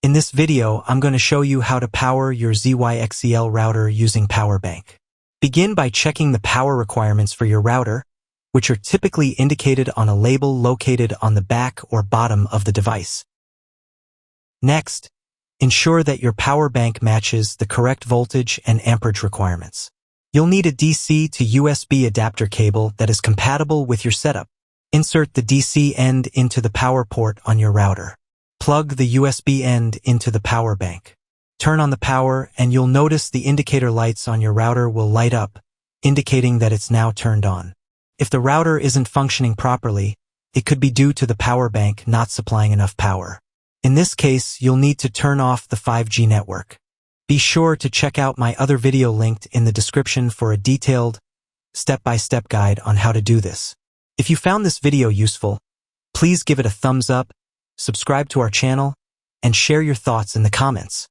In this video, I'm going to show you how to power your ZyXEL router using power bank. Begin by checking the power requirements for your router, which are typically indicated on a label located on the back or bottom of the device. Next, ensure that your power bank matches the correct voltage and amperage requirements. You'll need a DC to USB adapter cable that is compatible with your setup. Insert the DC end into the power port on your router. Plug the USB end into the power bank. Turn on the power and you'll notice the indicator lights on your router will light up, indicating that it's now turned on. If the router isn't functioning properly, it could be due to the power bank not supplying enough power. In this case, you'll need to turn off the 5G network. Be sure to check out my other video linked in the description for a detailed, step-by-step guide on how to do this. If you found this video useful, please give it a thumbs up, subscribe to our channel, and share your thoughts in the comments.